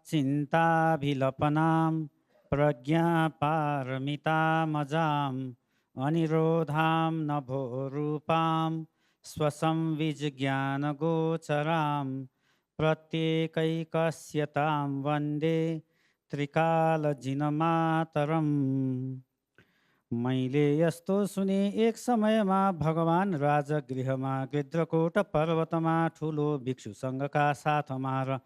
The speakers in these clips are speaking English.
चिन्ताभिलपनां प्रज्ञापारमितामजाम् अनिरोधां नभोरूपां स्वसंविज्ञानगोचरां प्रत्येकैकस्यतां वन्दे त्रिकालजिनमातरम्। मैले यस्तो सुने एक समयमा भगवान राजगृहमा गृध्रकोट पर्वतमा ठुलो भिक्षु सङ्घका साथमा र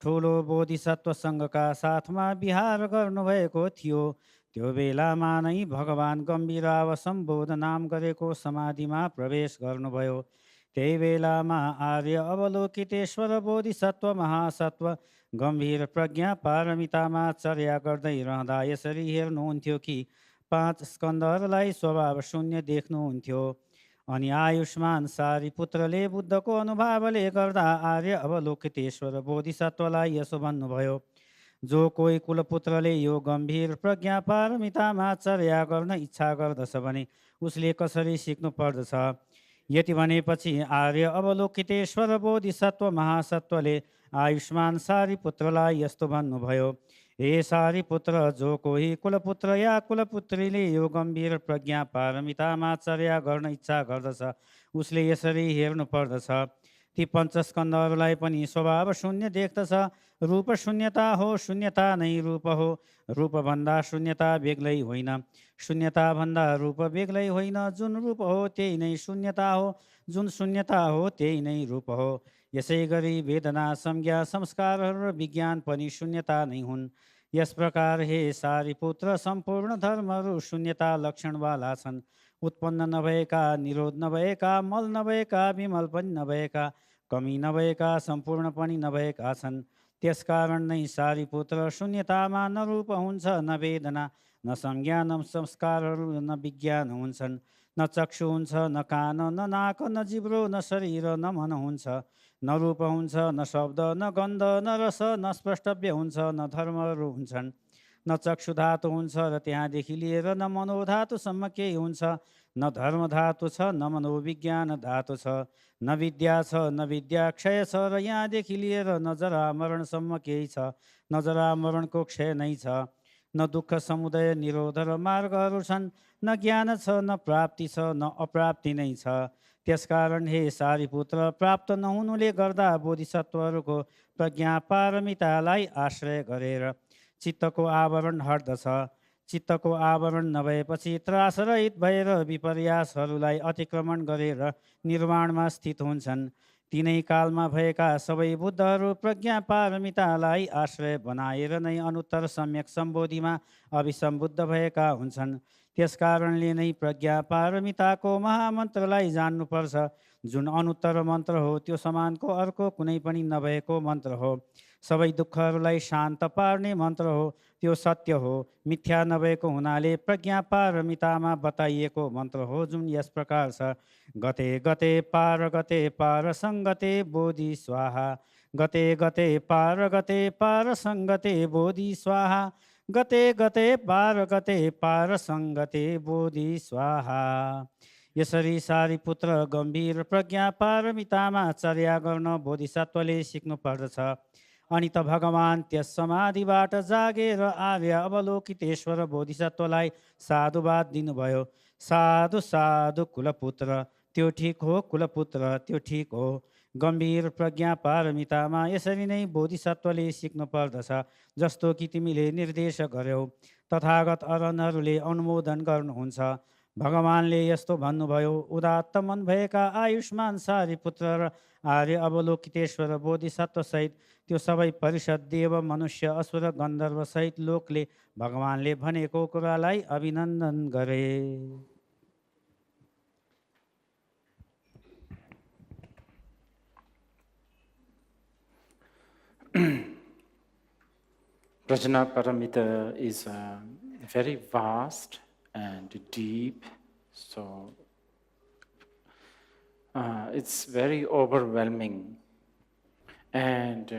ठुलो बोधिसत्व सङ्घका साथमा विहार गर्नुभएको थियो। त्यो बेलामा नै भगवान गम्भीराव सम्बोधनाम गरेको समाधिमा प्रवेश गर्नुभयो। त्यही बेलामा आर्य अवलोकितेश्वर बोधिसत्व महासत्व गम्भीर प्रज्ञा पारमितामा चर्या गर्दै रहँदा यसरी हेर्नुहुन्थ्यो कि 5 स्कन्धहरूलाई स्वभाव शून्य देख्नुहुन्थ्यो। अनि आयुष्मान सारिपुत्रले बुद्धको अनुभावले गर्दा आर्य अवलोकितेश्वर बोधिसत्वलाई यसो भन्नुभयो, जो कोही कुलपुत्रले यो गम्भीर प्रज्ञा पारमितामा चर्या गर्न इच्छा गर्दछ भने उसले कसरी सिक्नु पर्दछ? यति भनेपछि आर्य अवलोकितेश्वर बोधिसत्व महासत्वले आयुष्मान सारिपुत्रलाई यस्तो भन्नुभयो, हे सारिपुत्र, जो कोही कुलपुत्र या कुलपुत्रीले यो गम्भीर प्रज्ञा पारमितामा चर्या गर्न इच्छा गर्दछ उसले यसरी हेर्नु पर्दछ। ती पञ्चस्कन्धहरूलाई पनि स्वभाव शून्य देख्दछ। रूप शून्यता हो, शून्यता नै रूप हो। रूपभन्दा शून्यता बेग्लै होइन, शून्यताभन्दा रूप बेग्लै होइन। जुन रूप हो त्यही नै शून्यता हो, जुन शून्यता हो त्यही नै रूप हो। यसै गरी वेदना, संज्ञा, संस्कारहरू र विज्ञान पनि शून्यता नै हुन्। यस प्रकार हे सारिपुत्र, सम्पूर्ण धर्महरू शून्यता लक्षणवाला छन्। उत्पन्न नभएका, निरोध नभएका, मल नभएका, विमल पनि नभएका, कमी नभएका, सम्पूर्ण पनि नभएका छन्। त्यसकारण नै सारिपुत्र, शून्यतामा न रूप हुन्छ, न वेदना, न संज्ञा, न संस्कारहरू, न विज्ञान हुन्छन्। न चक्षु हुन्छ, न कान, न नाक, न जिब्रो, न शरीर, न मन हुन्छ। न रूप हुन्छ, न शब्द, न गन्ध, न रस, न स्पष्टव्य हुन्छ, न धर्महरू हुन्छन्। न चक्षु धातु हुन्छ र त्यहाँदेखि लिएर न मनोधातुसम्म केही हुन्छ। न धर्म धातु छ, न मनोविज्ञान धातु छ। न विद्या छ, न विद्या क्षय छ र यहाँदेखि लिएर न जरा मरणसम्म केही छ। न जरा मरणको क्षय नै छ। न दुःख समुदय निरोध र मार्गहरू छन्। न ज्ञान छ, न प्राप्ति छ, न अप्राप्ति नै छ। त्यसकारण हे सारिपुत्र, प्राप्त नहुनुले गर्दा बोधिसत्वहरूको प्रज्ञा पारमितालाई आश्रय गरेर चित्तको आवरण हट्दछ। चित्तको आवरण नभएपछि त्रासरहित भएर विपर्यासहरूलाई अतिक्रमण गरेर निर्वाणमा स्थित हुन्छन्। तिनै कालमा भएका सबै बुद्धहरू प्रज्ञा पारमितालाई आश्रय बनाएर नै अनुत्तर सम्यक सम्बोधिमा अभिसम्बुद्ध भएका हुन्छन्। त्यसकारणले नै प्रज्ञा पारमिताको महामन्त्रलाई जान्नुपर्छ। जुन अनुत्तर मन्त्र हो त्यो समानको अर्को कुनै पनि नभएको मन्त्र हो। सबै दुःखहरूलाई शान्त पार्ने मन्त्र हो। त्यो सत्य हो, मिथ्या नभएको हुनाले प्रज्ञा पारमितामा बताइएको मन्त्र हो, जुन यस प्रकार छ, गते गते पार सङ्गते बोधि स्वाहा। गते गते पार सङ्गते बोधि स्वाहा। गते गते पार सङ्गते बोधि स्वाहा। यसरी सारिपुत्र, गम्भीर प्रज्ञा पारमितामा चर्या गर्न बोधिसत्वले सिक्नु पर्दछ। अनि त भगवान त्यस समाधिबाट जागेर आर्य अवलोकितेश्वर बोधिसत्वलाई साधुवाद दिनुभयो। साधु साधु कुलपुत्र, त्यो ठिक हो, कुलपुत्र, त्यो ठिक हो। गम्भीर प्रज्ञा पारमितामा यसरी नै बोधिसत्वले सिक्नु पर्दछ, जस्तो कि तिमीले निर्देश गर्यौ। तथागत अरहन्तहरूले अनुमोदन गर्नुहुन्छ। भगवानले यस्तो भन्नुभयो, उदात्त मन भएका आयुष्मान सारिपुत्र र आर्य अवलोकितेश्वर बोधिसत्व सहित त्यो सबै परिषद, देव, मनुष्य, असुर, गन्धर्व सहित लोकले भगवानले भनेको कुरालाई अभिनन्दन गरे। Prajnaparamita is very vast and deep, so it's very overwhelming. And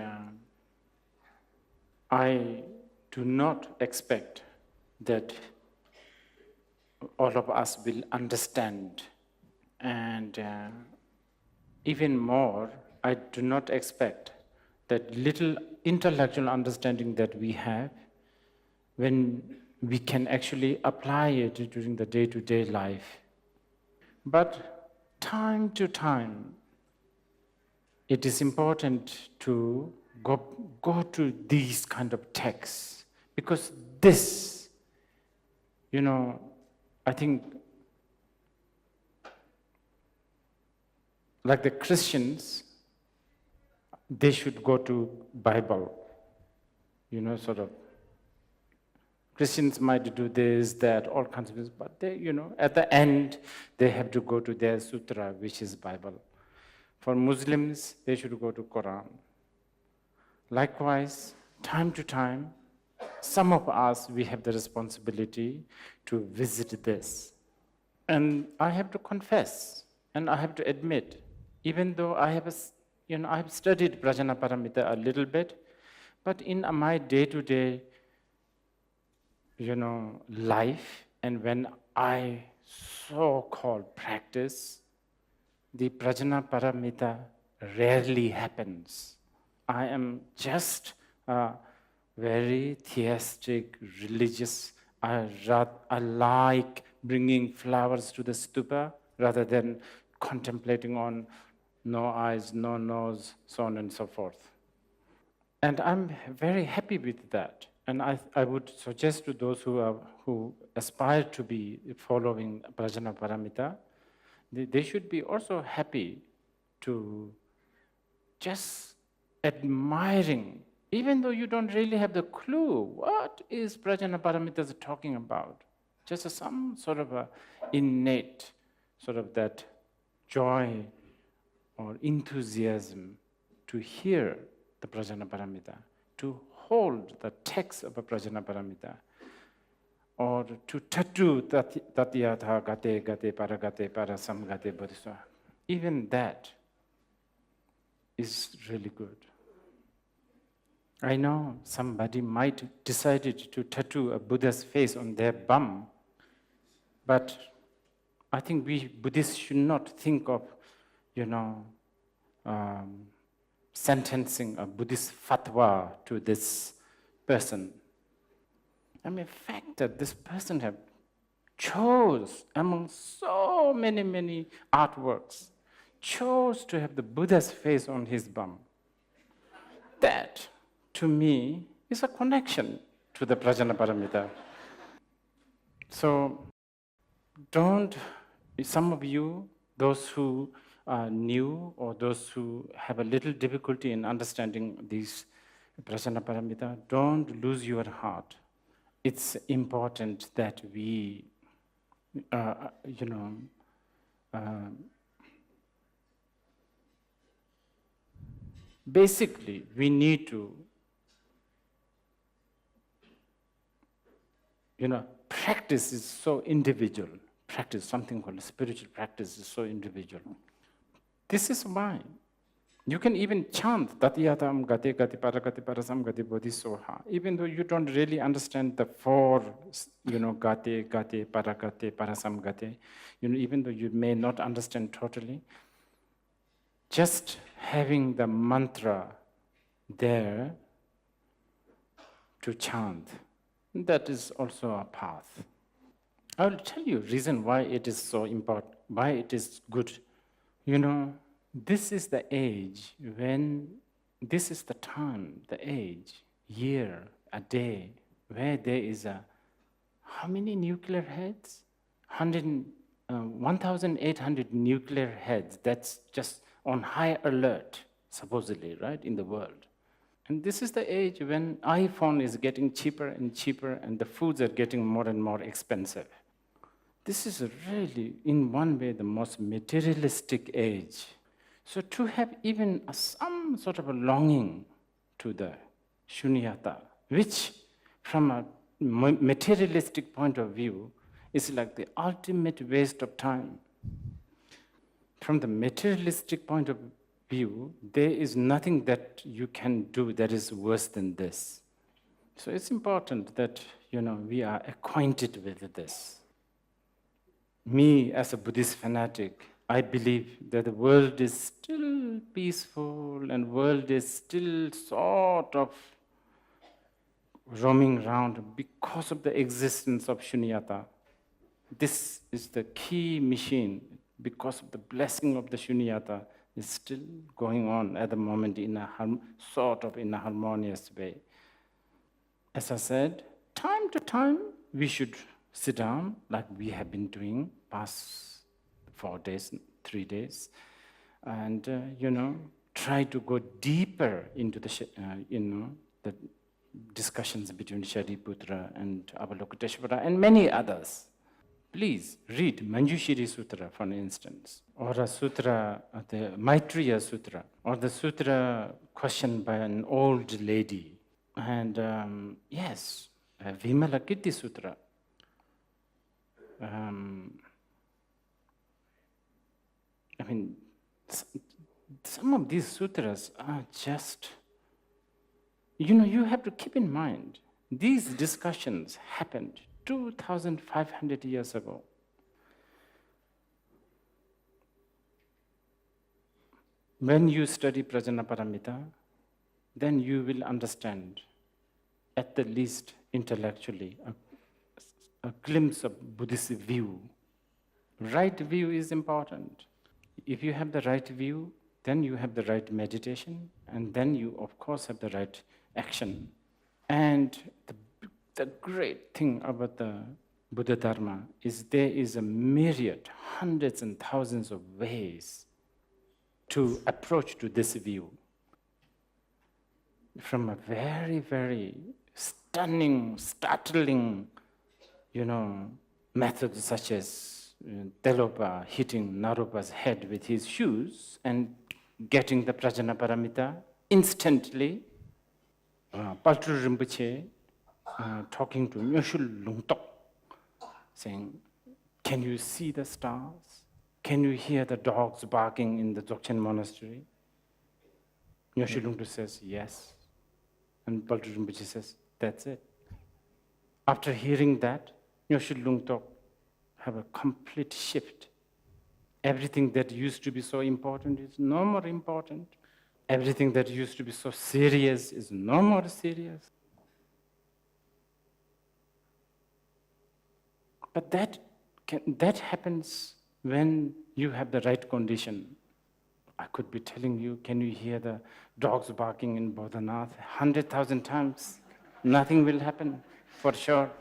I do not expect that all of us will understand. And even more, I do not expect that little intellectual understanding that we have, when we can actually apply it during the day-to-day life. But time to time, it is important to go to these kind of texts, because this, I think, like the Christians, they should go to Bible, sort of. Christians might do this, that, all kinds of things, but they, at the end, they have to go to their sutra, which is Bible. For Muslims, they should go to Quran. Likewise, time to time, some of us, we have the responsibility to visit this. And I have to confess, and I have to admit, even though I have studied Prajnaparamita a little bit, but in my day-to-day, life, and when I so-called practice, the Prajnaparamita rarely happens. I am just very theistic, religious. I like bringing flowers to the stupa rather than contemplating on no eyes, no nose, so on and so forth. And I'm very happy with that. And I would suggest to those who aspire to be following Prajnaparamita, they should be also happy to just admiring, even though you don't really have the clue, what is Prajnaparamita talking about? Just some sort of a innate, sort of that joy or enthusiasm to hear the Prajnaparamita, to hold the text of a Prajnaparamita, or to tattoo tatyatha gate gate paragate parasam gate bodhisattva. Even that is really good. I know somebody might decided to tattoo a Buddha's face on their bum, but I think we Buddhists should not think of, sentencing a Buddhist fatwa to this person. I mean, the fact that this person have chose among so many artworks, chose to have the Buddha's face on his bum. That, to me, is a connection to the Prajnaparamita. So, some of you, those who are new or those who have a little difficulty in understanding these Prajnaparamita, don't lose your heart. It's important that we, basically, we need to, practice is so individual. Practice, something called spiritual practice, is so individual. This is why you can even chant Tatyatam Gate Gate Paragate Parasam Gate Bodhisoha, even though you don't really understand the four, Gate Gate Paragate Parasam Gate, even though you may not understand totally, just having the mantra there to chant, that is also a path. I will tell you reason why it is so important, why it is good. This is the age when, this is the time, the age, year, a day, where there is how many nuclear heads? 1,800 nuclear heads. That's just on high alert, supposedly, right, in the world. And this is the age when iPhone is getting cheaper and cheaper and the foods are getting more and more expensive. This is really, in one way, the most materialistic age. So to have even some sort of a longing to the shunyata, which from a materialistic point of view is like the ultimate waste of time. From the materialistic point of view, there is nothing that you can do that is worse than this. So it's important that we are acquainted with this. Me, as a Buddhist fanatic, I believe that the world is still peaceful and world is still sort of roaming around because of the existence of shunyata. This is the key machine. Because of the blessing of the shunyata is still going on at the moment in a sort of in a harmonious way. As I said, time to time we should sit down like we have been doing past 4 days, 3 days, and try to go deeper into the the discussions between Shariputra and Avalokiteshvara and many others. Please read Manjushri Sutra, for instance, or a sutra, the Maitreya Sutra, or the sutra questioned by an old lady. And yes, Vimalakirti Sutra. I mean, some of these sutras are just, you have to keep in mind, these discussions happened 2,500 years ago. When you study Prajnaparamita, then you will understand, at the least intellectually, a glimpse of Buddhist view. Right view is important. If you have the right view, then you have the right meditation, and then you, of course, have the right action. And the great thing about the Buddha Dharma is there is a myriad, hundreds and thousands of ways to approach to this view. From a very, very stunning, startling, methods such as Telopa hitting Naropa's head with his shoes and getting the Prajnaparamita instantly, Paltru Rinpoche talking to Nyoshul Lungtok, saying, "Can you see the stars? Can you hear the dogs barking in the Dzogchen monastery?" Nyoshul Lungtok says, "Yes." And Paltru Rinpoche says, "That's it." After hearing that, Nyoshul Lungtok have a complete shift. Everything that used to be so important is no more important. Everything that used to be so serious is no more serious. But that happens when you have the right condition. I could be telling you, can you hear the dogs barking in Bodhanath 100,000 times? Nothing will happen, for sure.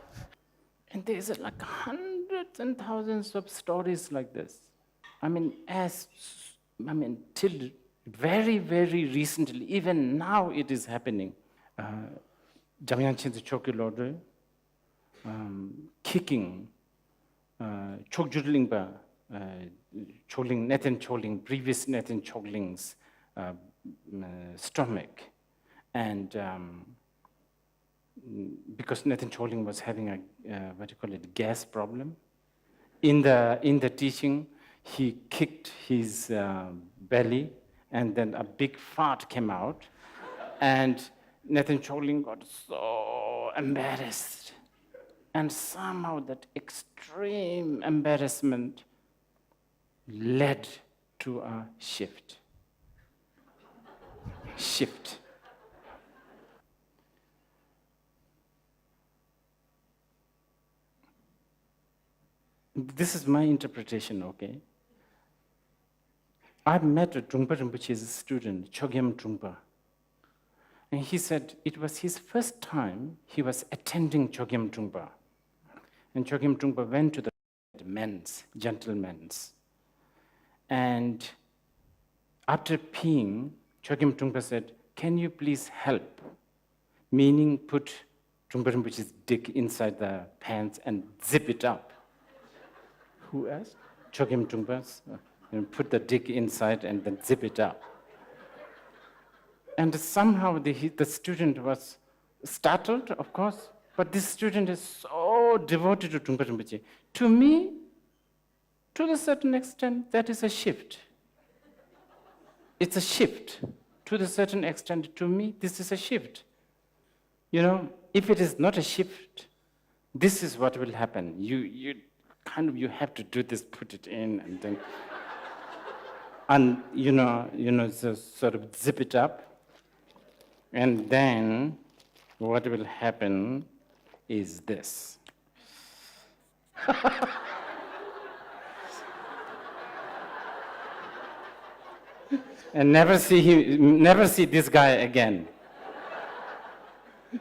And there's like hundreds and thousands of stories like this. Till very, very recently, even now it is happening. Jamyang Chintu Chokyi Lodre, kicking Chogjurlingpa, Choling, Nathan Choling, previous Nathan Chogling's stomach. And because Nathan Choling was having a gas problem, in the teaching, he kicked his belly, and then a big fart came out, and Nathan Choling got so embarrassed. And somehow that extreme embarrassment led to a shift. This is my interpretation, okay? I met a Trungpa Rinpoche's student, Chogyam Trungpa. And he said it was his first time he was attending Chogyam Trungpa. And Chogyam Trungpa went to the gentlemen's. And after peeing, Chogyam Trungpa said, "Can you please help?" Meaning put Trungpa Rinpoche's dick inside the pants and zip it up. Who asked? Chogyam Trungpa's. Put the dick inside and then zip it up. And somehow the student was startled, of course, but this student is so devoted to Trungpa Rinpoche. To me, to a certain extent, that is a shift. It's a shift. To a certain extent, to me, this is a shift. If it is not a shift, this is what will happen. You have to do this, put it in, and then and so sort of zip it up, and then what will happen is this. And never see this guy again.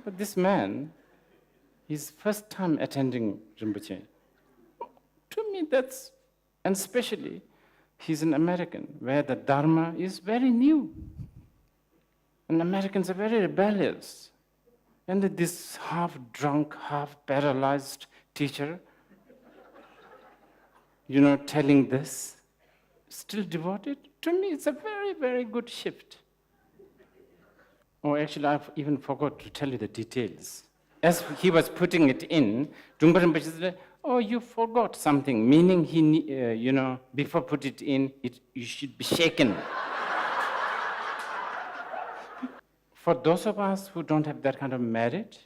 But this man, his first time attending Rinpoche, to me that's, and especially, he's an American, where the Dharma is very new. And Americans are very rebellious. And this half-drunk, half-paralyzed teacher, telling this, still devoted, to me it's a very, very good shift. Oh, actually, I even forgot to tell you the details. As he was putting it in, Trungpa Rinpoche said, oh, you forgot something, meaning before put it in, you should be shaken. For those of us who don't have that kind of merit,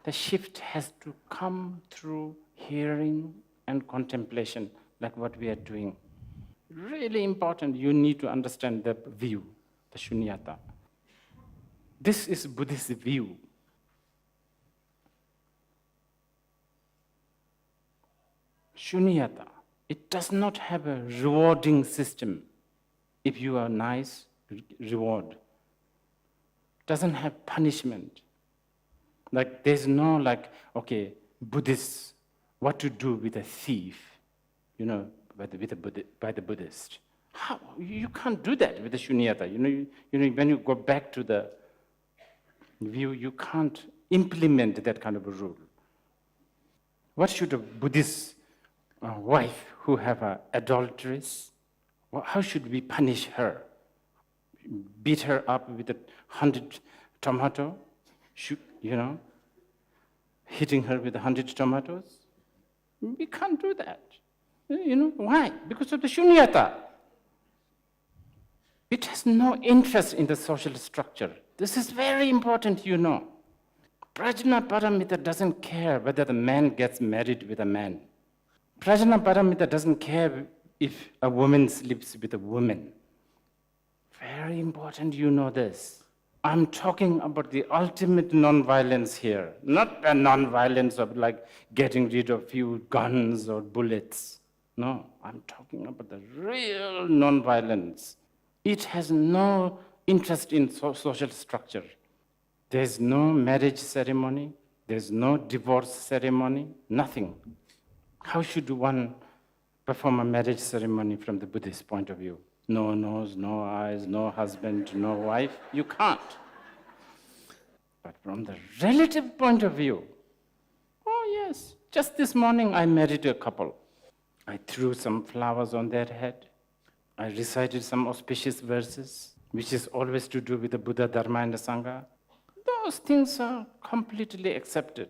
the shift has to come through hearing and contemplation, like what we are doing. Really important, you need to understand the view, the shunyata. This is Buddhist view. Shunyata, it does not have a rewarding system. If you are nice, reward. Doesn't have punishment. Like there's no okay, Buddhists, what to do with a thief, by the Buddhist. How? You can't do that with the shunyata. When you go back to the view, you can't implement that kind of a rule. What should a Buddhist wife who have an adulteress, how should we punish her? Beat her up with 100 tomato, hitting her with 100 tomatoes? We can't do that. Why? Because of the shunyata. It has no interest in the social structure. This is very important, Prajnaparamita doesn't care whether the man gets married with a man. Prajnaparamita doesn't care if a woman sleeps with a woman. Very important this. I'm talking about the ultimate non-violence here, not the non-violence of getting rid of few guns or bullets. No, I'm talking about the real non-violence. It has no interest in social structure. There's no marriage ceremony, there's no divorce ceremony, nothing. How should one perform a marriage ceremony from the Buddhist point of view? No nose, no eyes, no husband, no wife. You can't. But from the relative point of view, oh yes, just this morning I married a couple. I threw some flowers on their head. I recited some auspicious verses, which is always to do with the Buddha, Dharma, and the Sangha. Those things are completely accepted.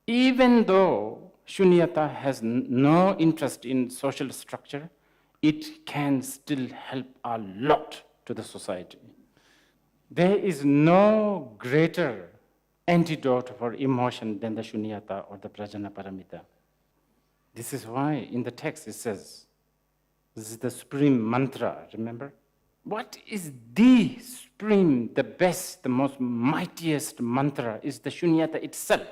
Even though shunyata has no interest in social structure, it can still help a lot to the society. There is no greater antidote for emotion than the shunyata or the Prajnaparamita. This is why in the text it says, this is the supreme mantra, remember? What is the supreme, the best, the most mightiest mantra is the shunyata itself.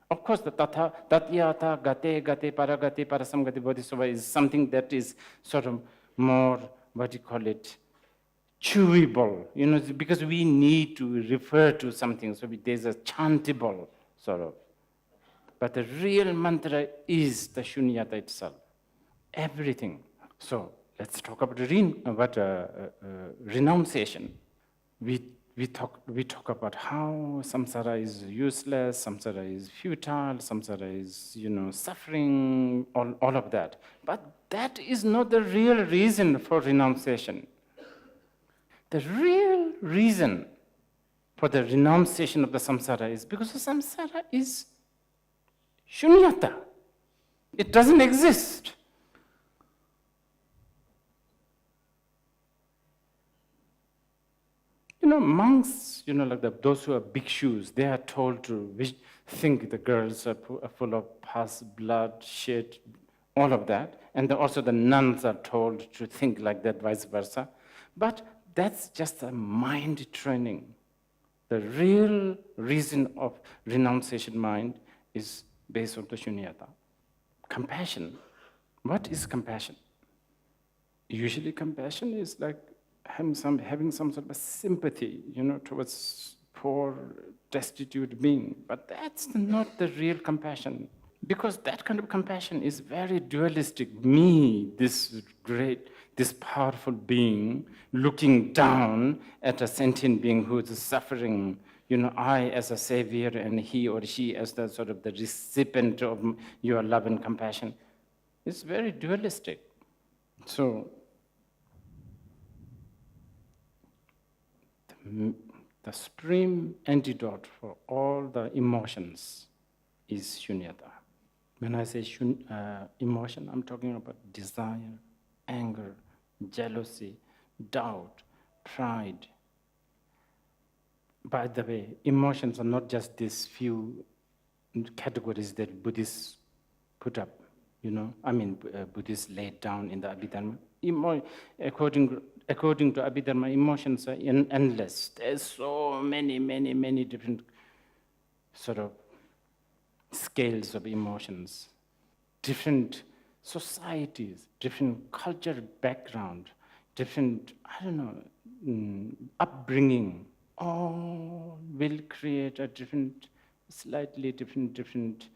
Of course, the tatyata, gate, paragate, parasamgate, bodhisattva is something that is sort of more, chewable, because we need to refer to something, so there's a chantable sort of. But the real mantra is the shunyata itself, everything. So let's talk about renunciation. We talk about how samsara is useless, samsara is futile, samsara is suffering, all of that. But that is not the real reason for renunciation. The real reason for the renunciation of the samsara is because the samsara is shunyata. It doesn't exist. Monks, those who are bhikshus, they are told to think the girls are full of pus, blood, shit, all of that. And also the nuns are told to think like that, vice versa. But that's just a mind training. The real reason of renunciation mind is based on the shunyata. Compassion. What is compassion? Usually compassion is like having some sort of a sympathy, towards poor, destitute being. But that's not the real compassion. Because that kind of compassion is very dualistic. Me, this great, this powerful being, looking down at a sentient being who is suffering, I as a savior and he or she as the sort of the recipient of your love and compassion. It's very dualistic. So, the supreme antidote for all the emotions is shunyata. When I say emotion, I'm talking about desire, anger, jealousy, doubt, pride. By the way, emotions are not just these few categories that Buddhists put up, Buddhists laid down in the Abhidharma. According to Abhidharma, emotions are endless. There's so many different sort of scales of emotions, different societies, different cultural background, different, upbringing, all will create a slightly different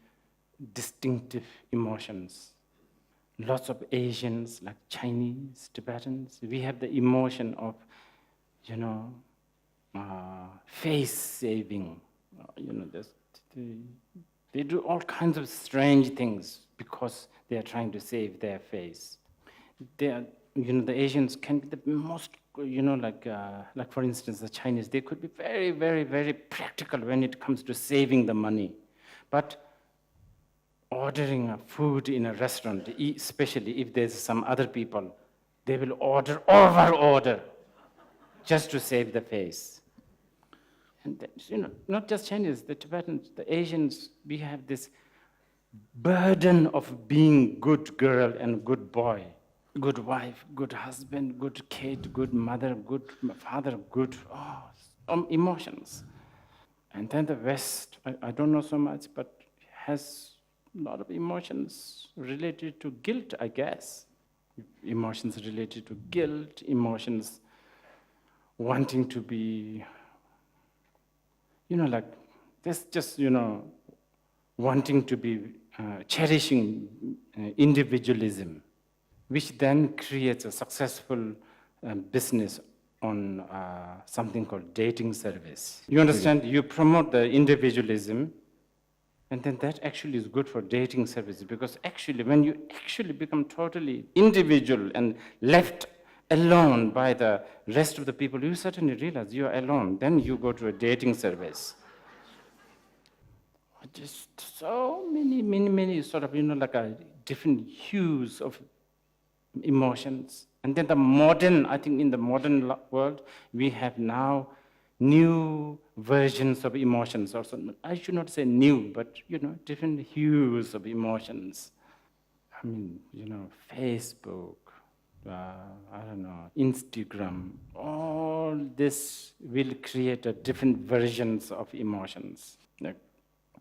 distinctive emotions. Lots of Asians, like Chinese, Tibetans, we have the emotion of, face saving. They do all kinds of strange things because they are trying to save their face. The Asians can be the most, like for instance, the Chinese, they could be very practical when it comes to saving the money. But ordering a food in a restaurant, especially if there's some other people, they will over-order just to save the face. And not just Chinese, the Tibetans, the Asians, we have this burden of being good girl and good boy, good wife, good husband, good kid, good mother, good father, good emotions. And then the West, I don't know so much, but has a lot of emotions related to guilt, I guess. Emotions related to guilt, emotions wanting to be, there's just, wanting to be, cherishing individualism, which then creates a successful business on something called dating service. You understand? You promote the individualism, and then that actually is good for dating services, because actually when you actually become totally individual and left alone by the rest of the people, you certainly realize you are alone. Then you go to a dating service. Just so many sort of, different hues of emotions. And then I think in the modern world, we have now new versions of emotions also. I should not say new, but, different hues of emotions. Facebook, Instagram, all this will create different versions of emotions.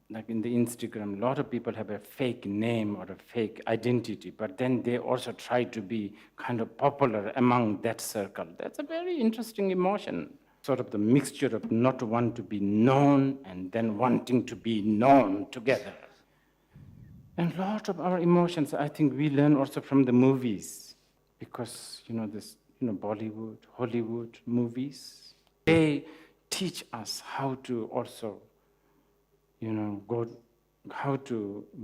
Like in the Instagram, a lot of people have a fake name or a fake identity, but then they also try to be kind of popular among that circle. That's a very interesting emotion. Sort of the mixture of not wanting to be known and then wanting to be known together. And a lot of our emotions, I think we learn also from the movies, because, Bollywood, Hollywood movies, they teach us how to also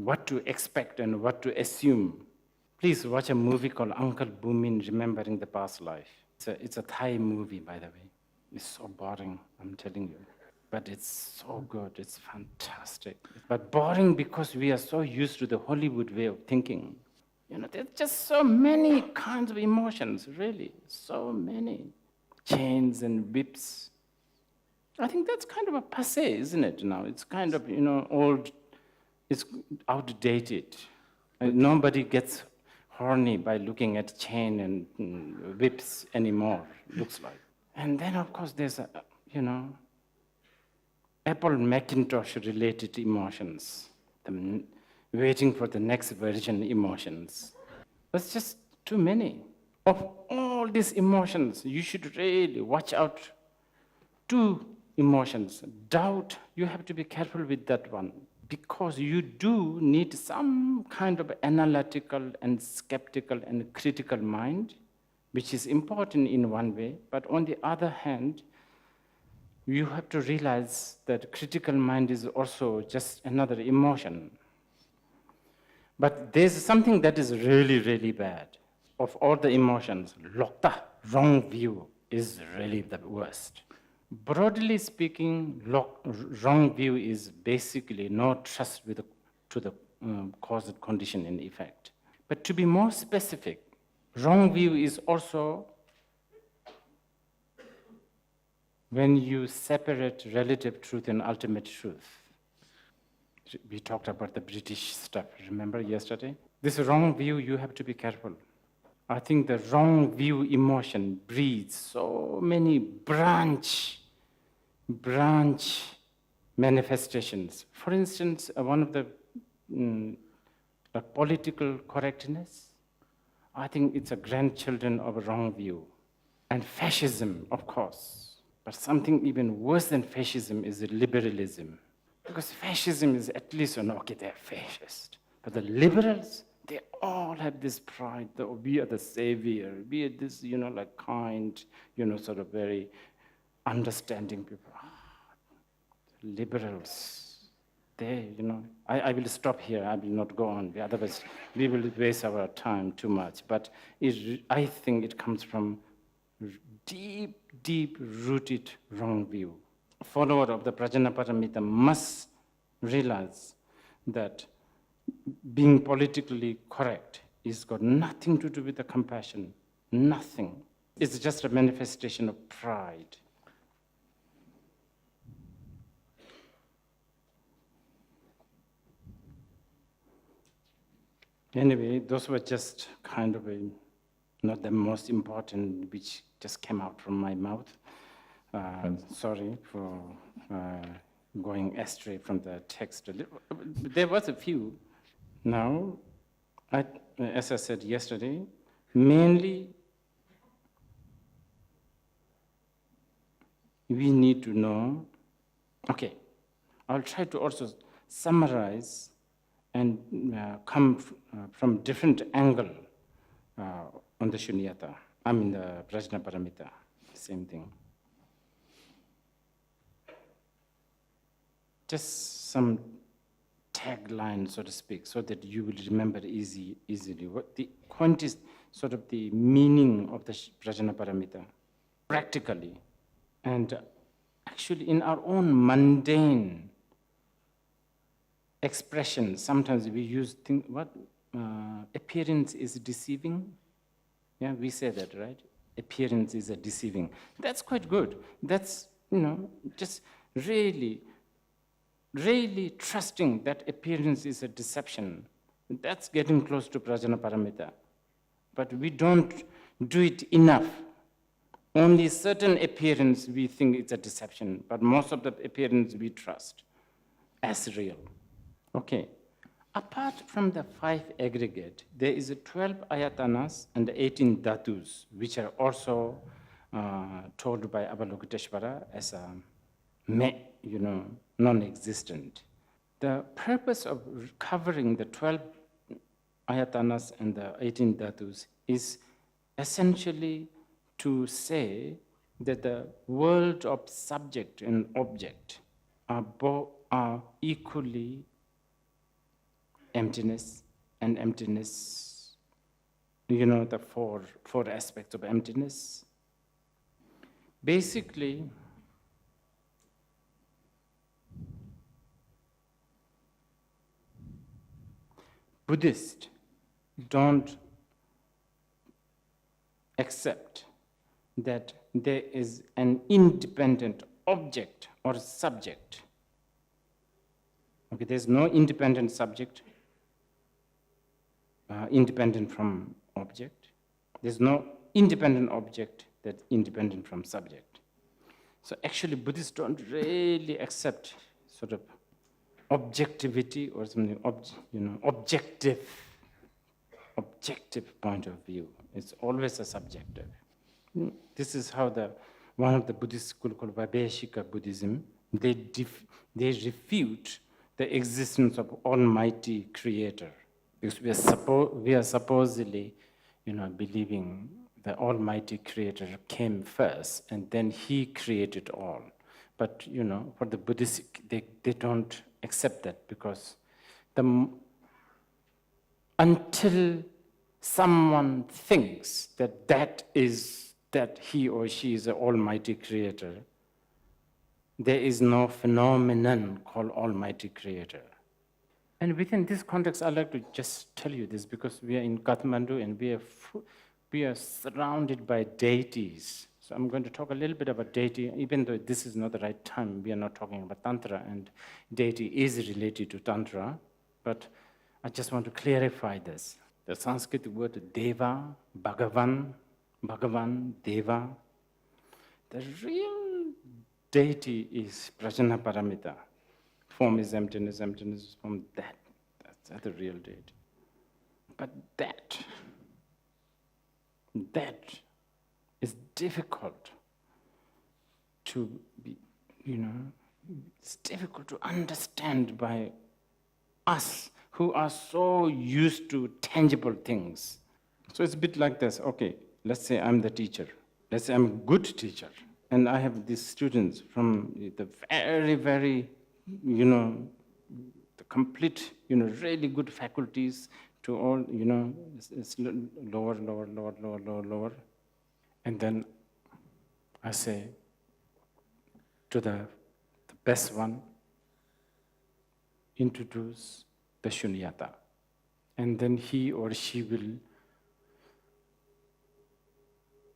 what to expect and what to assume. Please watch a movie called Uncle Boomin, Remembering the Past Life. It's a Thai movie, by the way. It's so boring, I'm telling you. But it's so good, it's fantastic. But boring because we are so used to the Hollywood way of thinking. There's just so many kinds of emotions, really, so many. Chains and whips. I think that's kind of a passé, isn't it, now? It's kind of, old, it's outdated. Nobody gets horny by looking at chain and whips anymore, looks like. And then, of course, there's, Apple Macintosh-related emotions, waiting for the next version emotions. That's just too many. Of all these emotions, you should really watch out. Two emotions. Doubt, you have to be careful with that one, because you do need some kind of analytical and skeptical and critical mind, which is important in one way, but on the other hand, you have to realize that critical mind is also just another emotion. But there's something that is really, really bad. Of all the emotions, lokta, wrong view, is really the worst. Broadly speaking, wrong view is basically no trust to the causal condition and effect. But to be more specific, wrong view is also when you separate relative truth and ultimate truth. We talked about the British stuff, remember yesterday? This wrong view, you have to be careful. I think the wrong view emotion breeds so many branch manifestations. For instance, one of the political correctness, I think it's a grandchildren of a wrong view. And fascism, of course. But something even worse than fascism is liberalism. Because fascism is at least, okay, they're fascist. But the liberals, they all have this pride, we are the savior, we are this, kind, sort of very understanding people. Liberals, they, I will stop here, I will not go on, otherwise we will waste our time too much. But I think it comes from deep-rooted wrong view. A follower of the Prajnaparamita must realize that being politically correct has got nothing to do with the compassion, nothing. It's just a manifestation of pride. Anyway, those were just kind of not the most important, which just came out from my mouth. Sorry for going astray from the text. There was a few. Now, as I said yesterday, mainly we need to know, okay, I'll try to also summarize and come from different angle on the Shunyata. The Prajnaparamita, same thing. Just some tagline, so to speak, so that you will remember easily. What the point is, sort of the meaning of the Prajnaparamita, practically. And actually in our own mundane expression, sometimes we use appearance is deceiving. Yeah, we say that, right? Appearance is deceiving. That's quite good. That's, just really trusting that appearance is a deception. That's getting close to Prajnaparamita. But we don't do it enough. Only certain appearance we think it's a deception, but most of the appearance we trust as real. Okay. Apart from the 5 aggregate, there is 12 ayatanas and 18 dhatus, which are also told by Avalokiteshvara as non-existent. The purpose of covering the 12 ayatanas and the 18 dhatus is essentially to say that the world of subject and object are equally emptiness and emptiness, the four aspects of emptiness. Basically, Buddhists don't accept that there is an independent object or subject. Okay, there's no independent subject. independent from object. There's no independent object that's independent from subject. So actually Buddhists don't really accept sort of objectivity or something, objective point of view. It's always a subjective. This is how one of the Buddhist schools called Vaibhashika Buddhism, they refute the existence of Almighty Creator. Because we are supposedly, believing the Almighty Creator came first and then He created all. But, for the Buddhists, they don't accept that because until someone thinks that he or she is the Almighty Creator, there is no phenomenon called Almighty Creator. And within this context, I'd like to just tell you this because we are in Kathmandu and we are surrounded by deities. So I'm going to talk a little bit about deity, even though this is not the right time. We are not talking about Tantra, and deity is related to Tantra. But I just want to clarify this. The Sanskrit word Deva, Bhagavan, Deva. The real deity is Prajnaparamita. Form is emptiness, emptiness is form. That's the real deity. But that is difficult to be, it's difficult to understand by us who are so used to tangible things. So it's a bit like this. Okay, let's say I'm the teacher. Let's say I'm a good teacher. And I have these students from the very, very, the complete, really good faculties to all, it's lower. And then I say to the best one, introduce the shunyata. And then he or she will,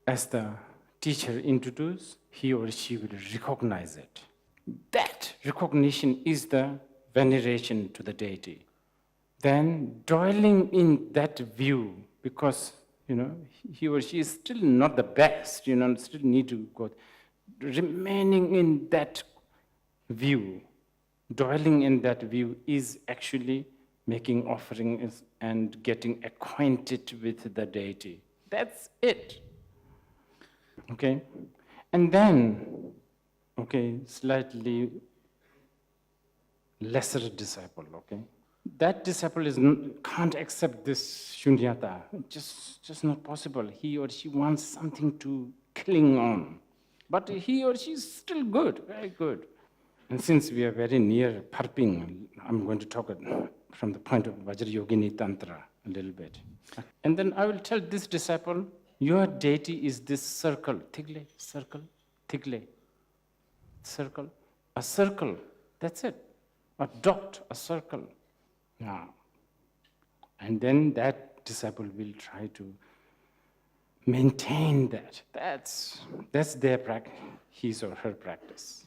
as the teacher introduce, he or she will recognize it. That recognition is the veneration to the deity. Then dwelling in that view, because he or she is still not the best, still need to go. Remaining in that view, dwelling in that view is actually making offerings and getting acquainted with the deity. That's it. Okay? And then, slightly lesser disciple, okay? That disciple can't accept this shunyata. Just not possible. He or she wants something to cling on. But he or she is still good, very good. And since we are very near Parping, I'm going to talk from the point of Vajrayogini Tantra a little bit. And then I will tell this disciple, your deity is this circle, Tigle, circle, Tigle, circle, a circle, that's it. A dot, a circle. Now, and then that disciple will try to maintain that. That's their practice, his or her practice.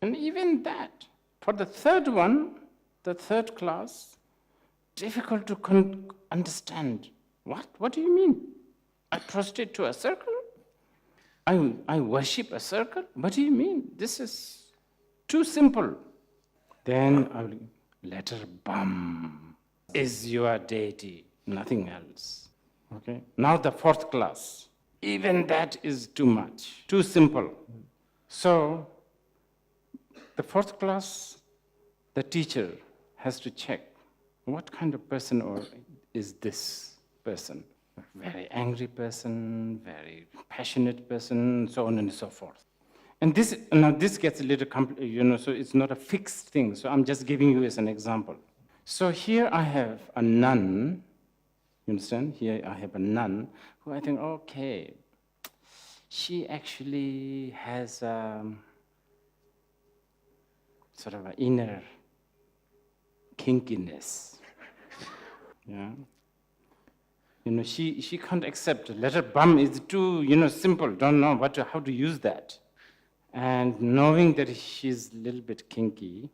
And even that, for the third one, the third class, difficult to understand. What do you mean? I prostrate to a circle? I worship a circle? What do you mean? This is too simple. Then I will let her bum is your deity, nothing else. Okay? Now the fourth class. Even that is too much, too simple. So the fourth class, the teacher has to check what kind of person or is this person. A very angry person, very passionate person, so on and so forth. And this gets a little so it's not a fixed thing. So I'm just giving you as an example. So here I have a nun, you understand? Here I have a nun who I think, okay, she actually has sort of an inner kinkiness. Yeah. She can't accept. Let her bum is too, simple, don't know how to use that. And knowing that she's a little bit kinky,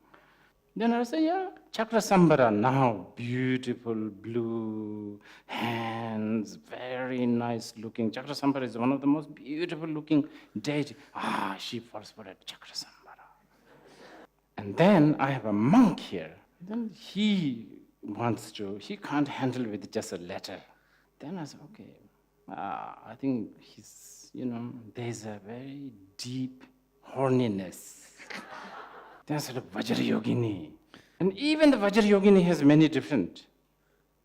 Then I say, yeah, Chakrasambhara now, beautiful blue hands, very nice looking. Chakrasambhara is one of the most beautiful looking deity. She falls for it, Chakrasambhara. And then I have a monk here. Then he can't handle with just a letter. Then I said, okay, I think there's a very deep horniness. Then I said, Vajrayogini. And even the Vajrayogini has many different.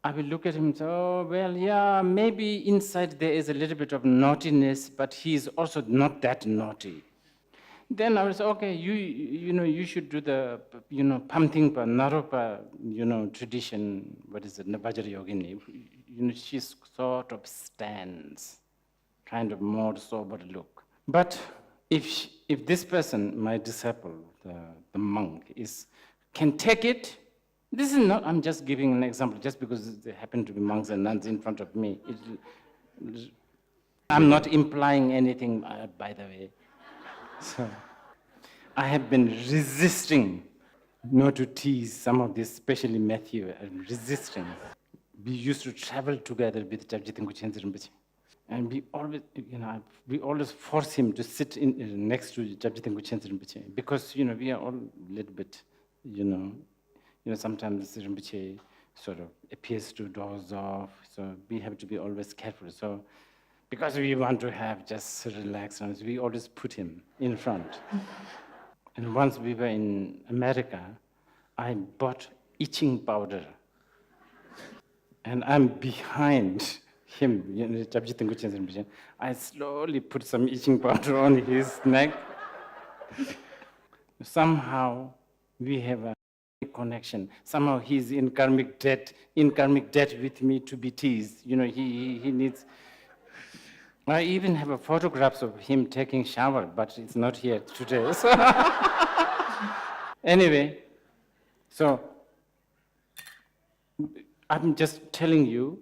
I will look at him and say, oh, well, yeah, maybe inside there is a little bit of naughtiness, but he is also not that naughty. Then I will say, okay, you should do the, Pamtingpa, Naropa, tradition, what is it, Vajrayogini. She sort of stands, kind of more sober look. But if this person, my disciple, the monk, can take it, this is not, I'm just giving an example, just because there happen to be monks and nuns in front of me. I'm not implying anything, by the way. So I have been resisting not to tease some of this, especially Matthew. I'm resisting. We used to travel together with Jabjit Rinpoche. And we always force him to sit next to Jabjit Rinpoche because we are all a little bit, sometimes Rinpoche sort of appears to doze off, so we have to be always careful. So because we want to have just relax, we always put him in front. And once we were in America, I bought itching powder. And I'm behind him, I slowly put some itching powder on his neck. Somehow we have a connection. Somehow he's in karmic debt with me to be teased. He needs. I even have photographs of him taking shower, but it's not here today. So anyway, so I'm just telling you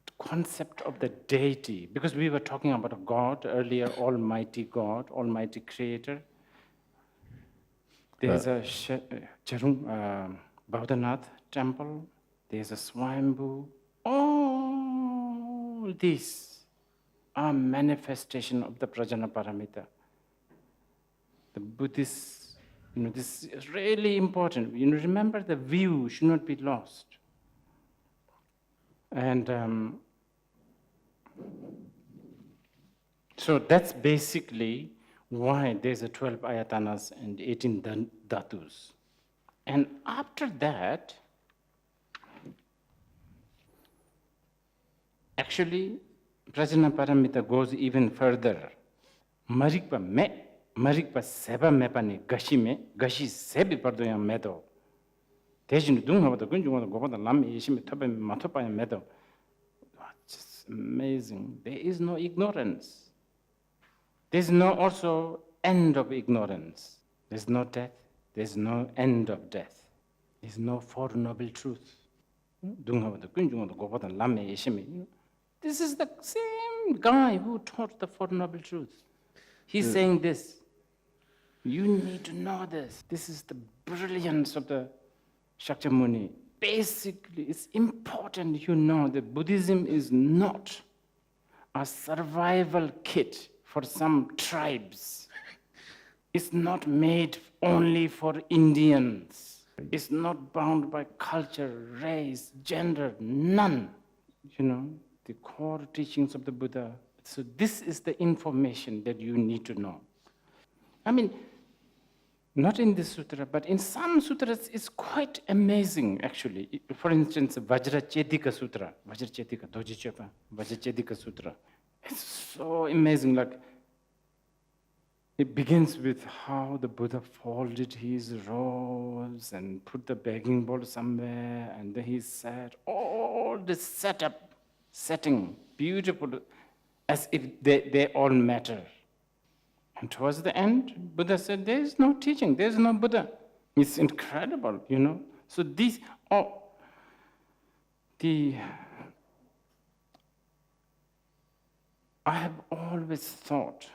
the concept of the deity, because we were talking about a God earlier, Almighty God, Almighty Creator. There's a Bauddhanath temple, there's a Swayambhu. All these are manifestation of the Prajnaparamita. The Buddhists, this is really important. Remember the view should not be lost. And so that's basically why there's a 12 ayatanas and 18 dhatus. And after that, actually, Prajnaparamita goes even further. Marikpa seba mepani gashi me, gashi sebi pardoya medo. Tejin dunga gunjunga gopada lam yeshime tobe matopa medo. Just amazing. There is no ignorance. There's no also end of ignorance. There's no death. There's no end of death. There's no Four Noble Truths. This is the same guy who taught the Four Noble Truths. He's saying this. You need to know this. This is the brilliance of the Shakyamuni. Basically, it's important you know that Buddhism is not a survival kit for some tribes. It's not made only for Indians. It's not bound by culture, race, gender, none. The core teachings of the Buddha. So this is the information that you need to know. I mean, not in this sutra, but in some sutras, it's quite amazing, actually. For instance, Vajrachedika Sutra, Vajrachedika, Dojichepa, Vajrachedika Sutra. It's so amazing. Like, it begins with how the Buddha folded his robes and put the begging bowl somewhere, and then he said, all this setting, beautiful, as if they all matter. And towards the end, Buddha said, there is no teaching, there is no Buddha. It's incredible, So these, I have always thought,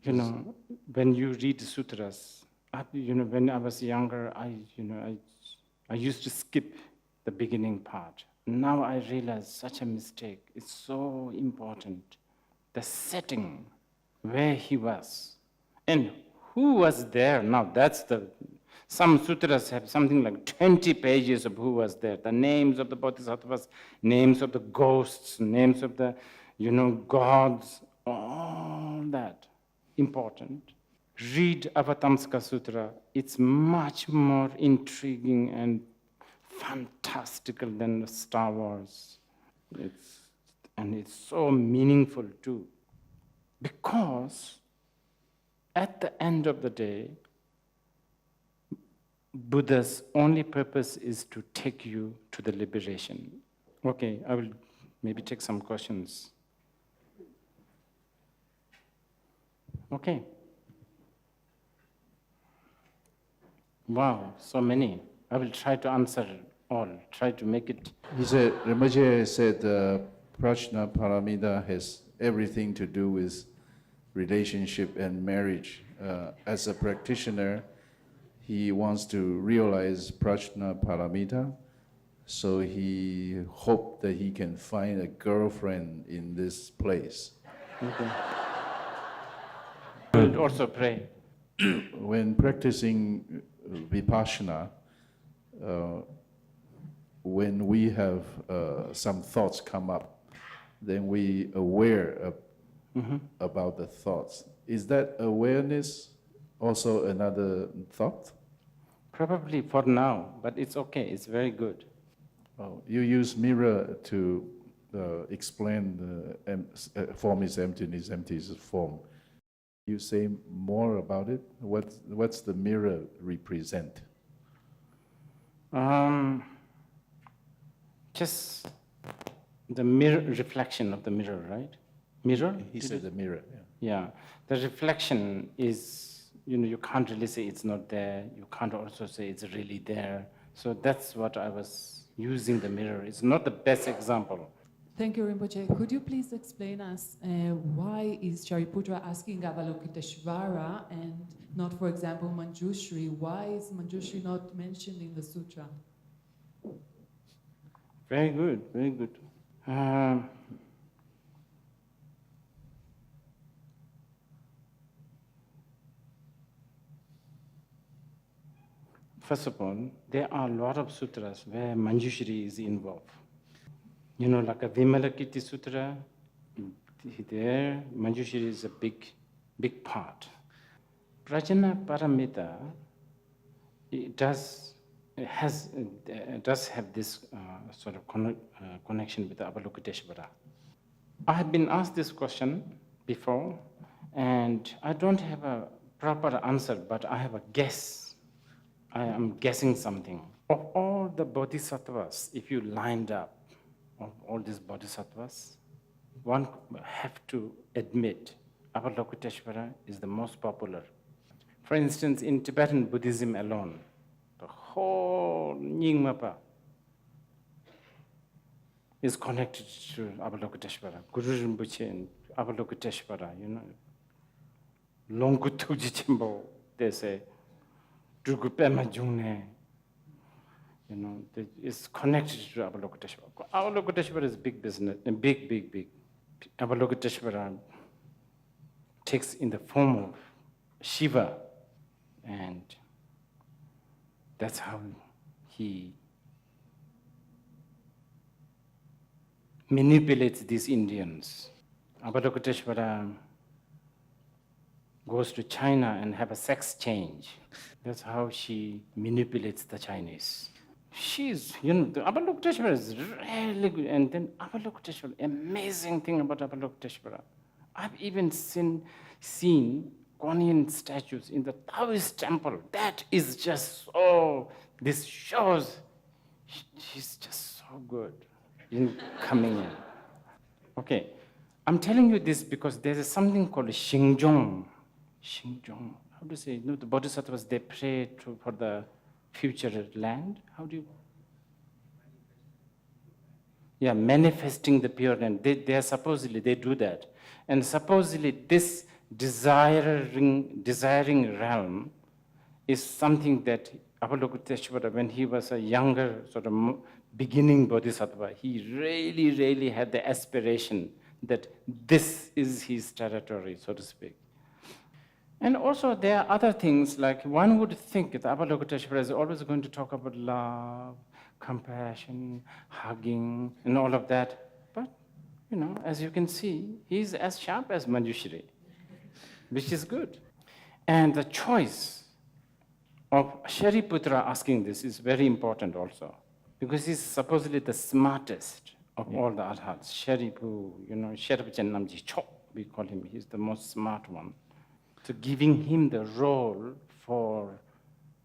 when you read the sutras, When I was younger, I used to skip the beginning part. Now I realize such a mistake. It's so important. The setting, where he was, and who was there. Now some sutras have something like 20 pages of who was there. The names of the bodhisattvas, names of the ghosts, names of the, gods, all that. Important. Read Avatamsaka Sutra. It's much more intriguing and fantastical than Star Wars. And it's so meaningful too. Because at the end of the day, Buddha's only purpose is to take you to the liberation. Okay, I will maybe take some questions. Okay. Wow, so many. I will try to answer all, try to make it. He said, Rinpoche said Prajnaparamita has everything to do with relationship and marriage. As a practitioner, he wants to realize Prajnaparamita, so he hoped that he can find a girlfriend in this place. Okay. I will also pray. When practicing Vipassana, when we have some thoughts come up, then we aware about the thoughts. Is that awareness also another thought? Probably for now, but it's okay, it's very good. Oh, you use mirror to explain the form is emptiness, empty is form. You say more about it? What's the mirror represent? Just the mirror reflection of the mirror, right? Mirror? He said the mirror. Yeah. The reflection is, you can't really say it's not there. You can't also say it's really there. So that's what I was using the mirror. It's not the best example. Thank you, Rinpoche. Could you please explain us why is Shariputra asking Avalokiteshvara and not, for example, Manjushri? Why is Manjushri not mentioned in the sutra? Very good, very good. First of all, there are a lot of sutras where Manjushri is involved. Like a Vimalakirti Sutra, there Manjushri is a big part. Prajnaparamita, it does have this sort of connection with Avalokiteshvara. I have been asked this question before, and I don't have a proper answer, but I have a guess. I am guessing something. Of all the bodhisattvas, if you lined up, of all these bodhisattvas, one have to admit Avalokiteshvara is the most popular. For instance, in Tibetan Buddhism alone, the whole Nyingmapa is connected to Avalokiteshvara. Guru Rinpoche and Avalokiteshvara, Longkutu Jichimbo, they say, Drugupema Jungne, it's connected to Avalokiteshvara. Avalokiteshvara is big business, big. Avalokiteshvara takes in the form of Shiva, and that's how he manipulates these Indians. Avalokiteshvara goes to China and have a sex change. That's how she manipulates the Chinese. She's, the Avalokiteshvara is really good. And then Avalokiteshvara, amazing thing about Avalokiteshvara. I've even seen Guanyin statues in the Taoist temple. That is just so, this shows she's just so good in coming in. Okay, I'm telling you this because there's something called Xingzhong. Xingzhong, how do you say? The bodhisattvas, they pray for the future land. How do you? Yeah, manifesting the pure land. They are supposedly, they do that. And supposedly this desiring realm is something that Avalokiteshvara, when he was a younger sort of beginning bodhisattva, he really had the aspiration that this is his territory, so to speak. And also there are other things, like one would think that Avalokiteshvara is always going to talk about love, compassion, hugging, and all of that. But, as you can see, he's as sharp as Manjushri, which is good. And the choice of Shariputra asking this is very important also, because he's supposedly the smartest of all the arhats. Sharipu, Sherpachan Namji Chok, we call him, he's the most smart one. So giving him the role for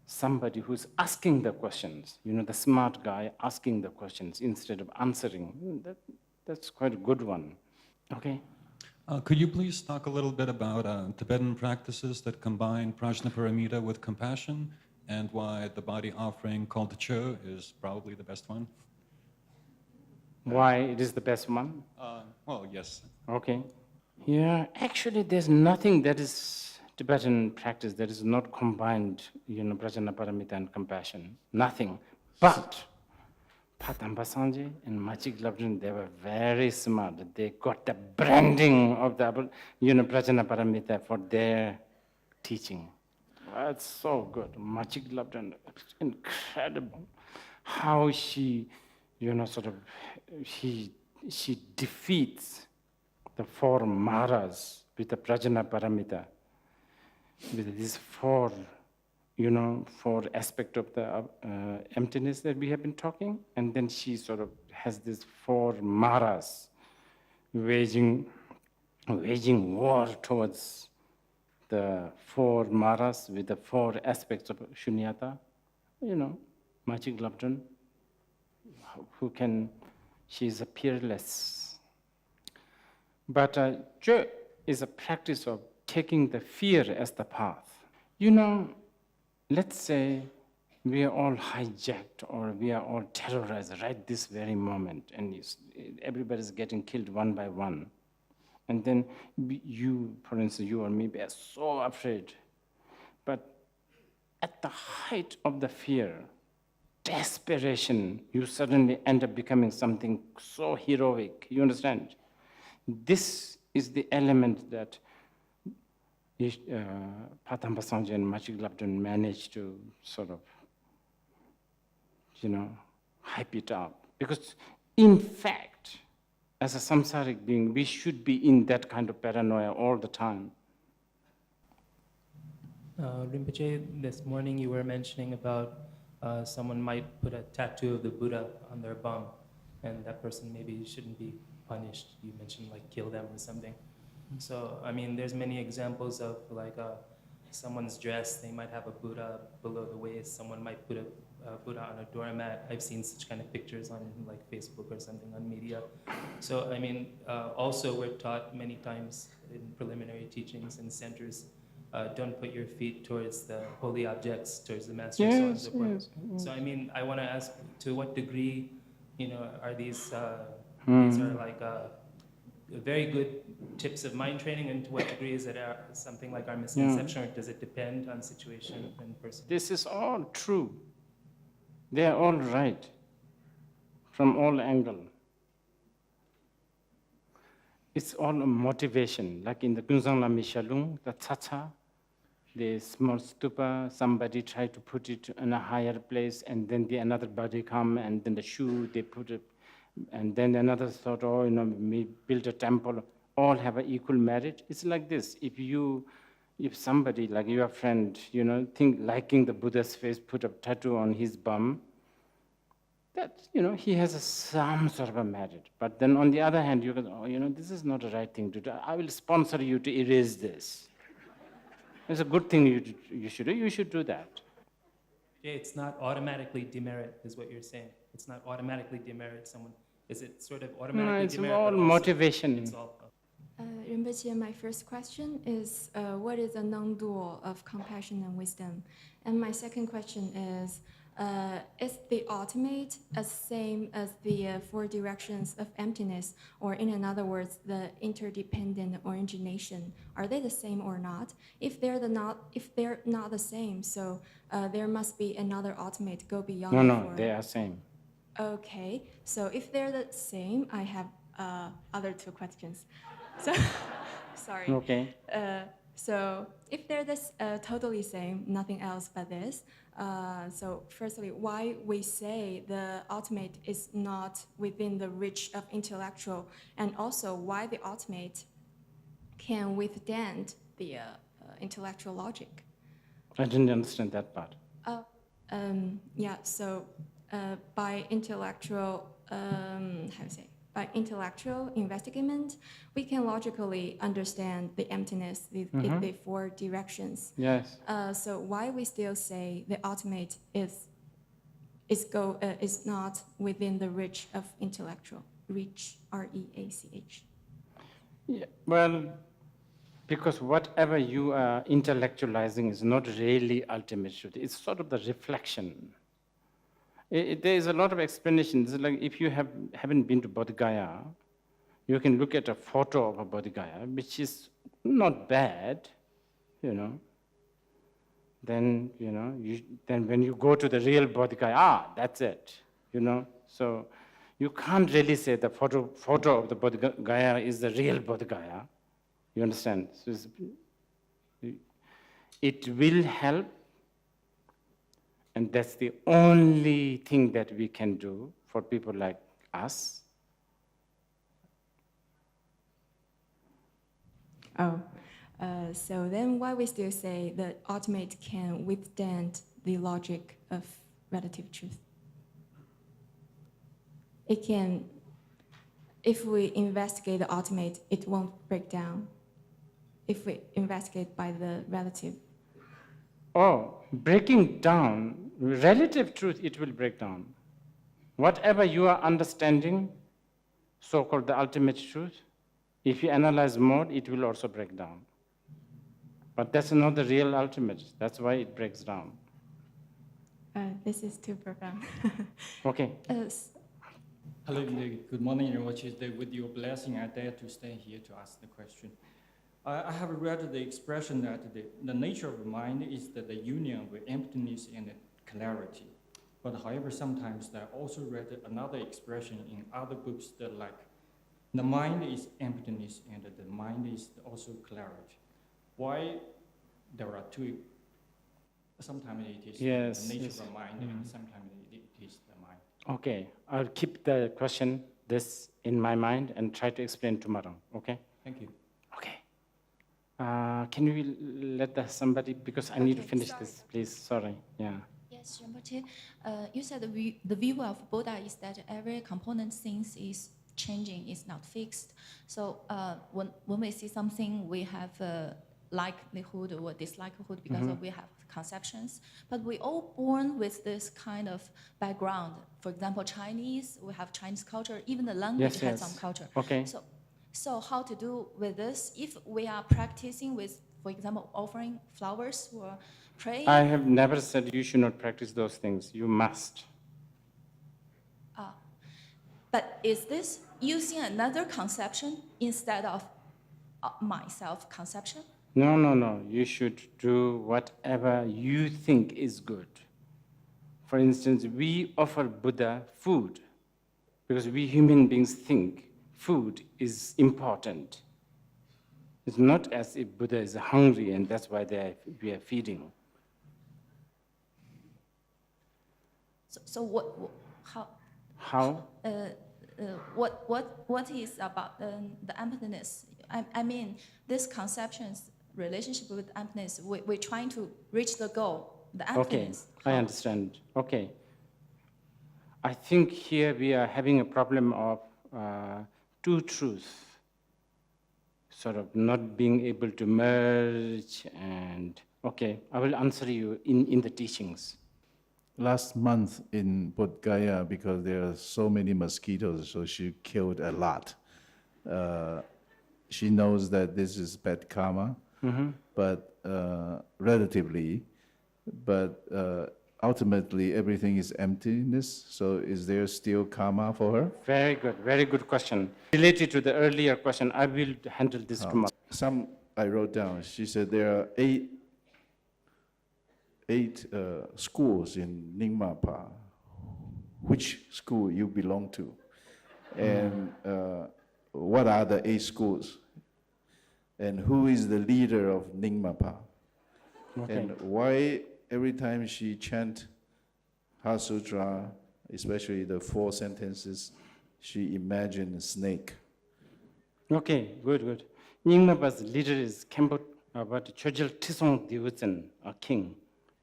somebody who's asking the questions, the smart guy asking the questions instead of answering, that's quite a good one. Okay? Could you please talk a little bit about Tibetan practices that combine Prajnaparamita with compassion, and why the body offering called Cho is probably the best one? Why it is the best one? Well, yes. Okay. Yeah, actually there's nothing that is Tibetan practice that is not combined, Prajnaparamita and compassion. Nothing. But Padamba Sanjay and Machik Labdrin, they were very smart. They got the branding of the Prajnaparamita for their teaching. That's so good. Machik Labdrin, incredible. How she, she defeats the four maras with the Prajnaparamita, with these four aspects of the emptiness that we have been talking, and then she sort of has these four maras waging war towards the four maras with the four aspects of shunyata. Machik Labdran, she is a peerless. But Jo is a practice of taking the fear as the path. Let's say we are all hijacked or we are all terrorized right this very moment, and everybody's getting killed one by one. And then you, for instance, you or me, we are so afraid. But at the height of the fear, desperation, you suddenly end up becoming something so heroic. You understand? This is the element that Padamba Sanjay and Machik Labdran managed to sort of, hype it up. Because in fact, as a samsaric being, we should be in that kind of paranoia all the time. Rinpoche, this morning you were mentioning about someone might put a tattoo of the Buddha on their bum, and that person maybe shouldn't be punished. You mentioned like kill them or something. So, there's many examples of like someone's dress, they might have a Buddha below the waist, someone might put a Buddha on a doormat. I've seen such kind of pictures on like Facebook or something on media. So, also we're taught many times in preliminary teachings and centers, don't put your feet towards the holy objects, towards the master, so on and so forth. So, I want to ask, to what degree, are these these are like very good tips of mind training, and to what degree is it something like our misconception, or does it depend on situation and person? This is all true. They are all right from all angles. It's all a motivation, like in the Gunzang Lami Shalung, the Tata, the small stupa, somebody tried to put it in a higher place, and then another body come, and then the shoe, they put it, and then another thought, we build a temple, all have an equal merit. It's like this. If somebody, like your friend, liking the Buddha's face, put a tattoo on his bum, that, he has some sort of a merit. But then on the other hand, you go, this is not the right thing to do. I will sponsor you to erase this. It's a good thing you should do. You should do that. Yeah, it's not automatically demerit, is what you're saying. It's not automatically demerit someone. Is it sort of automatically No, it's demerit? all motivation. It's all, Rinpoche, my first question is, what is the non-dual of compassion and wisdom? And my second question is, is the ultimate as same as the four directions of emptiness, or in other words, the interdependent origination? Are they the same or not? If they're not the same, so there must be another ultimate go beyond. No, four. they are same. Okay, so if they're the same, I have other two questions. So, sorry. Okay. So if they're totally same, nothing else but this, so firstly, why we say the ultimate is not within the reach of intellectual, and also why the ultimate can withstand the intellectual logic? I didn't understand that part. Yeah, so by intellectual, by intellectual investigation, we can logically understand the emptiness, the four directions. Yes. So why we still say the ultimate is not within the reach of intellectual, reach, R-E-A-C-H. Yeah, well, because whatever you are intellectualizing is not really ultimate truth. It's sort of the reflection. There is a lot of explanations. Like if you haven't been to Bodh Gaya, you can look at a photo of a Bodh Gaya, which is not bad, Then, then when you go to the real Bodh Gaya, that's it, So you can't really say the photo of the Bodh Gaya is the real Bodh Gaya. You understand? So it will help. And that's the only thing that we can do for people like us. So then why we still say the ultimate can withstand the logic of relative truth? It can, if we investigate the ultimate, it won't break down. If we investigate by the relative. Oh, breaking down, relative truth, it will break down. Whatever you are understanding, so-called the ultimate truth, if you analyze more, it will also break down. But that's not the real ultimate. That's why it breaks down. This is too profound. Okay. Hello, good morning, Rinpoche. With your blessing, I dare to stand here to ask the question. I have read the expression that the nature of the mind is that the union with emptiness and clarity. But however, sometimes I also read another expression in other books that like the mind is emptiness and the mind is also clarity. Why there are two? Sometimes it is the nature of the mind, and sometimes it is the mind. Okay, I'll keep the question in my mind and try to explain tomorrow. Okay. Thank you. Okay. Can we let somebody, because I need to finish this, please. Sorry. Yeah. Yes, Rinpoche. You said the view of Buddha is that every component things is changing, is not fixed. So when we see something, we have likelihood or dislikelihood because we have conceptions. But we all born with this kind of background. For example, Chinese, we have Chinese culture. Even the language has some culture. Okay. So how to do with this? If we are practicing with, for example, offering flowers or praying. I have never said you should not practice those things. You must. But is this using another conception instead of myself conception? No. You should do whatever you think is good. For instance, we offer Buddha food because we human beings think food is important. It's not as if Buddha is hungry and that's why we are feeding. So how? How? What is about the emptiness? I mean, this conception's relationship with emptiness, we're trying to reach the goal, the emptiness. Okay, I understand. Okay. I think here we are having a problem of two truths, sort of not being able to merge and, okay, I will answer you in the teachings. Last month in Bodh Gaya, because there are so many mosquitoes, so she killed a lot. She knows that this is bad karma, but relatively, but ultimately everything is emptiness. So is there still karma for her? Very good question. Related to the earlier question, I will handle this tomorrow. Some I wrote down. She said there are eight schools in Nyingmapa. Which school you belong to? And what are the 8 schools? And who is the leader of Nyingmapa? Okay. And why every time she chant Heart Sutra, especially the 4 sentences, she imagined a snake? Okay, good. Nyingmapa's leader is Khenpo Chögyal Tisong Diwutsen, a king.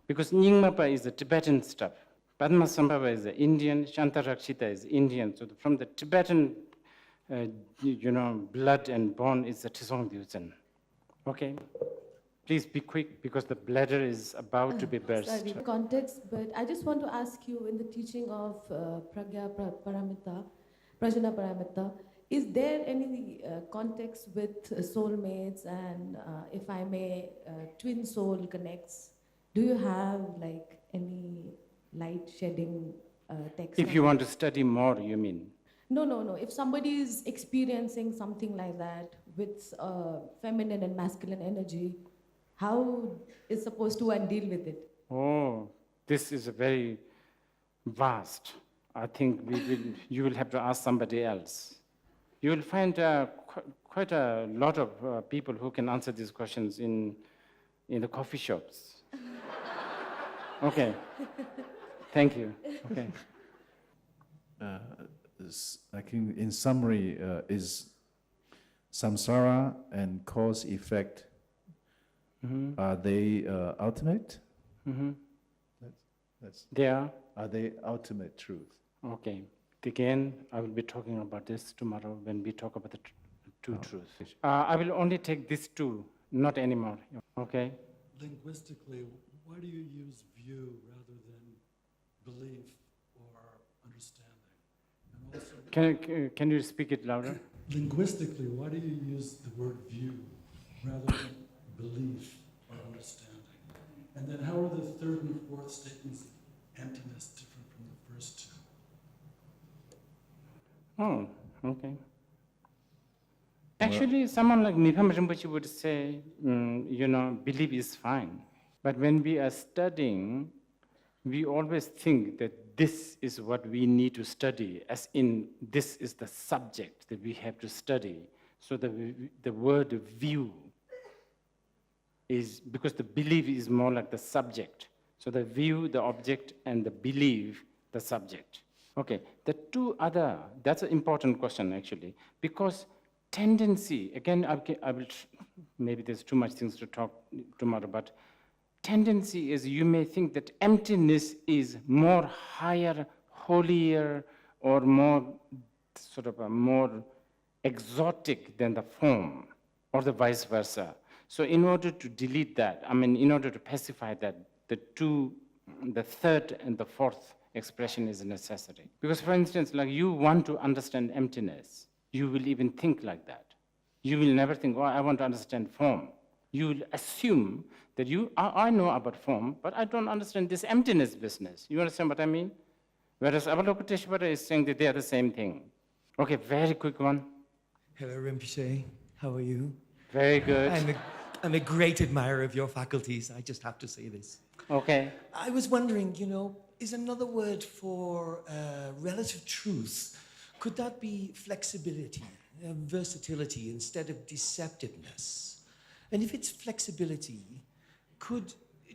Because Nyingmapa is the Tibetan stuff. Padmasambhava is the Indian, Shantarakshita is Indian. So from the Tibetan, blood and bone is the Tisong Diwutsen. Okay? Please be quick because the bladder is about to be burst. Sorry, context, but I just want to ask you in the teaching of Prajnaparamita, is there any context with soulmates and, if I may, twin soul connects? Do you have like any light shedding text? If you want to study more, you mean? No. If somebody is experiencing something like that with feminine and masculine energy, how is supposed to one deal with it? Oh, this is a very vast. I think you will have to ask somebody else. You will find quite a lot of people who can answer these questions in the coffee shops. Okay. Thank you. Okay. I think in summary, is samsara and cause effect, are they ultimate? Are they ultimate truth? Okay. Again, I will be talking about this tomorrow when we talk about the two truths. I will only take these 2, not anymore. Okay? Linguistically, why do you use view rather than belief or understanding? And also, can you speak it louder? Linguistically, why do you use the word view rather than belief or understanding? And then how are the 3rd and 4th statements of emptiness different from the first 2? Oh, okay. Actually, someone like Mipham Rinpoche would say, belief is fine. But when we are studying, we always think that this is what we need to study, as in this is the subject that we have to study. So the word view is, because the belief is more like the subject. So the view, the object, and the belief, the subject. Okay, the 2 other, that's an important question actually, because tendency, again, I will, maybe there's too much things to talk tomorrow, but tendency is you may think that emptiness is more higher, holier, or more sort of a more exotic than the form, or the vice versa. So in order to delete that, in order to pacify that, the 3rd and the 4th expression is necessary. Because for instance, like you want to understand emptiness, you will even think like that. You will never think, I want to understand form. You will assume that I know about form, but I don't understand this emptiness business. You understand what I mean? Whereas Avalokiteshvara is saying that they are the same thing. Okay, very quick one. Hello, Rinpoche. How are you? Very good. I'm a great admirer of your faculties. I just have to say this. Okay. I was wondering, is another word for relative truth, could that be flexibility, versatility instead of deceptiveness? And if it's flexibility,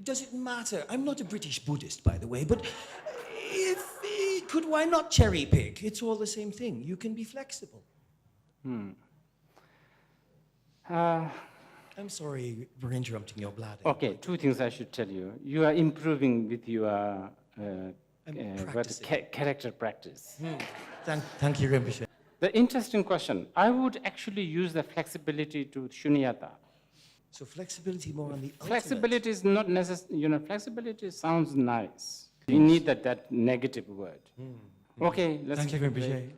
does it matter? I'm not a British Buddhist, by the way, but why not cherry pick? It's all the same thing. You can be flexible. I'm sorry for interrupting your bladder. Okay, 2 things I should tell you. You are improving with your character practice. Thank you, Rinpoche. The interesting question, I would actually use the flexibility to shunyata. So flexibility more on the flexibility is not necessary, flexibility sounds nice. You need that negative word. Okay, let's Thank you, Rinpoche.